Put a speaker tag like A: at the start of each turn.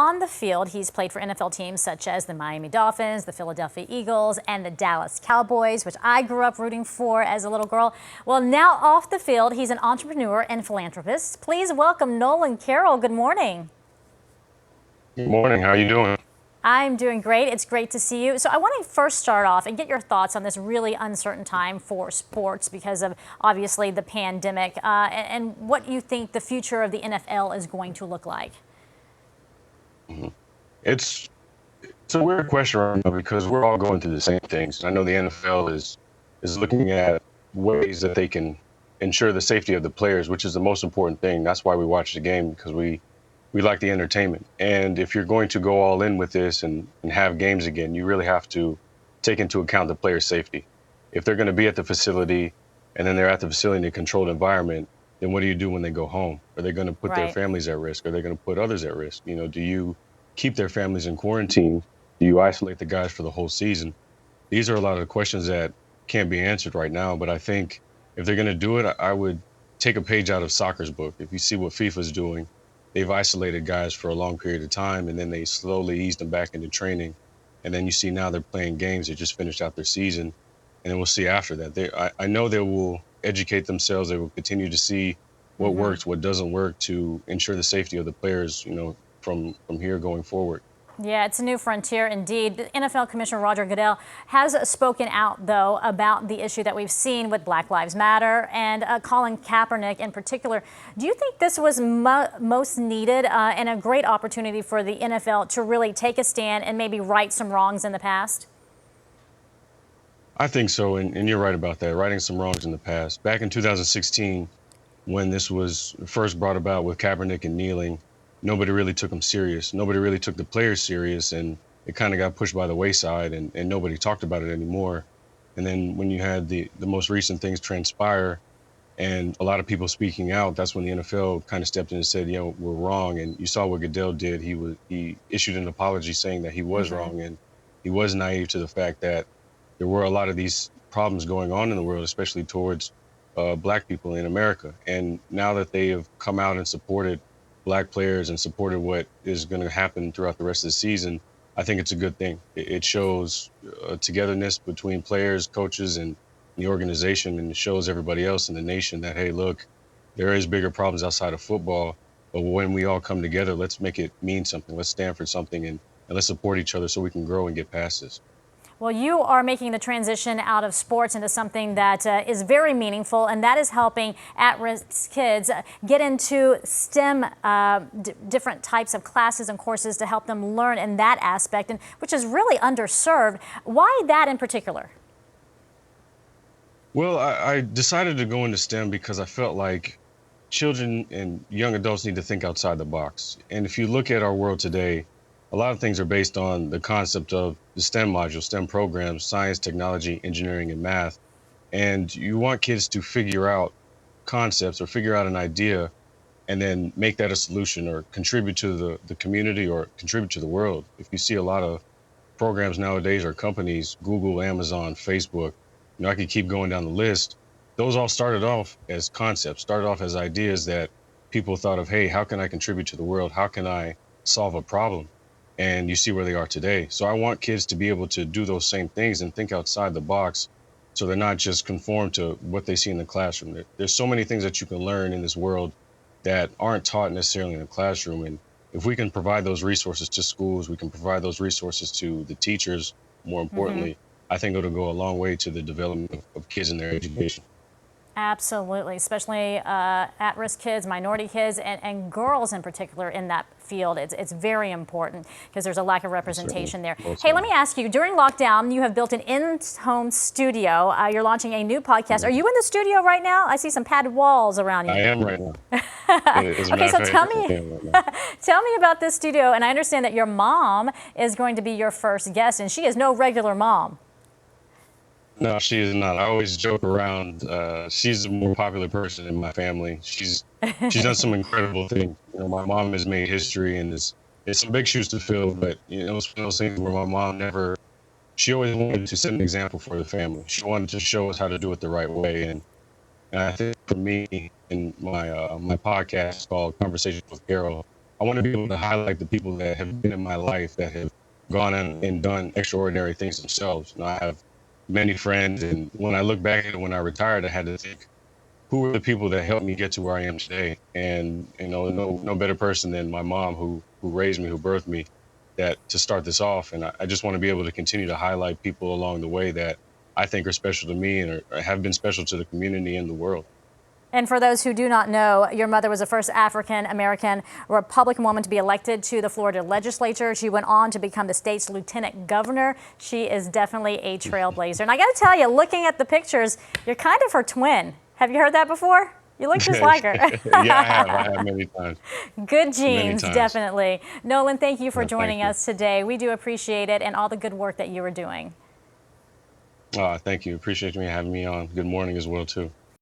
A: On the field, he's played for NFL teams such as the Miami Dolphins, the Philadelphia Eagles, and the Dallas Cowboys, which I grew up rooting for as a little girl. Well, now off the field, he's an entrepreneur and philanthropist. Please welcome Nolan Carroll. Good morning.
B: Good morning. How are you doing?
A: I'm doing great. It's great to see you. So I want to first start off and get your thoughts on this really uncertain time for sports because of obviously the pandemic and what you think the future of the NFL is going to look like.
B: It's a weird question right now because we're all going through the same things. I know the NFL is looking at ways that they can ensure the safety of the players, which is the most important thing. That's why we watch the game, because we like the entertainment. And if you're going to go all in with this and have games again, you really have to take into account the players' safety. If they're going to be at the facility and then they're at the facility in a controlled environment, then what do you do when they go home? Are they going to put their families at risk? Are they going to put others at risk? You know, do you keep their families in quarantine? Do you isolate the guys for the whole season? These are a lot of the questions that can't be answered right now. But I think if they're going to do it, I would take a page out of soccer's book. If you see what FIFA's doing, they've isolated guys for a long period of time, and then they slowly eased them back into training. And then you see now they're playing games. They just finished out their season. And then we'll see after that. I know they will educate themselves. They will continue to see what works, what doesn't work to ensure the safety of the players, you know, from here going forward.
A: Yeah, it's a new frontier indeed. The NFL Commissioner Roger Goodell has spoken out, though, about the issue that we've seen with Black Lives Matter and Colin Kaepernick in particular. Do you think this was most needed and a great opportunity for the NFL to really take a stand and maybe right some wrongs in the past?
B: I think so, and you're right about that, righting some wrongs in the past. Back in 2016, when this was first brought about with Kaepernick and kneeling, nobody really took him serious. Nobody really took the players serious, and it kind of got pushed by the wayside, and nobody talked about it anymore. And then when you had the most recent things transpire and a lot of people speaking out, that's when the NFL kind of stepped in and said, you know, we're wrong. And you saw what Goodell did. He issued an apology saying that he was wrong, and he was naive to the fact that there were a lot of these problems going on in the world, especially towards Black people in America. And now that they have come out and supported Black players and supported what is going to happen throughout the rest of the season, I think it's a good thing. It shows togetherness between players, coaches, and the organization, and it shows everybody else in the nation that, hey, look, there is bigger problems outside of football, but when we all come together, let's make it mean something. Let's stand for something, and let's support each other so we can grow and get past this.
A: Well, you are making the transition out of sports into something that is very meaningful, and that is helping at-risk kids get into STEM, different types of classes and courses to help them learn in that aspect, and which is really underserved. Why that in particular?
B: Well, I decided to go into STEM because I felt like children and young adults need to think outside the box. And if you look at our world today, a lot of things are based on the concept of the STEM module, STEM programs, science, technology, engineering, and math. And you want kids to figure out concepts or figure out an idea and then make that a solution or contribute to the community or contribute to the world. If you see a lot of programs nowadays or companies, Google, Amazon, Facebook, you know, I could keep going down the list. Those all started off as concepts, started off as ideas that people thought of, hey, how can I contribute to the world? How can I solve a problem? And you see where they are today. So I want kids to be able to do those same things and think outside the box so they're not just conformed to what they see in the classroom. There's so many things that you can learn in this world that aren't taught necessarily in the classroom. And if we can provide those resources to schools, we can provide those resources to the teachers, more importantly, I think it'll go a long way to the development of kids in their education.
A: Absolutely, especially at-risk kids, minority kids, and girls in particular in that field. It's very important because there's a lack of representation there. Hey, let me ask you, during lockdown, you have built an in-home studio. You're launching a new podcast. Are you in the studio right now? I see some padded walls around you.
B: I am right now.
A: Okay, so tell me about this studio. And I understand that your mom is going to be your first guest, and she is no regular mom.
B: No, she is not. I always joke around. She's a more popular person in my family. She's done some incredible things. You know, my mom has made history, and it's some big shoes to fill. But you know, it's one of those things where my mom she always wanted to set an example for the family. She wanted to show us how to do it the right way. And I think for me, in my my podcast called Conversations with Carol, I want to be able to highlight the people that have been in my life that have gone and done extraordinary things themselves. I have many friends, and when I look back at it, when I retired, I had to think, who are the people that helped me get to where I am today? And no better person than my mom, who raised me, who birthed me, that to start this off. And I just want to be able to continue to highlight people along the way that I think are special to me and or have been special to the community and the world.
A: And for those who do not know, your mother was the first African-American Republican woman to be elected to the Florida legislature. She went on to become the state's lieutenant governor. She is definitely a trailblazer. And I got to tell you, looking at the pictures, you're kind of her twin. Have you heard that before? You look just like her.
B: Yeah, I have many times.
A: Good genes, definitely. Nolan, thank you for joining
B: you.
A: us today. We do appreciate it and all the good work that you are doing.
B: Thank you. Appreciate you having me on. Good morning as well, too.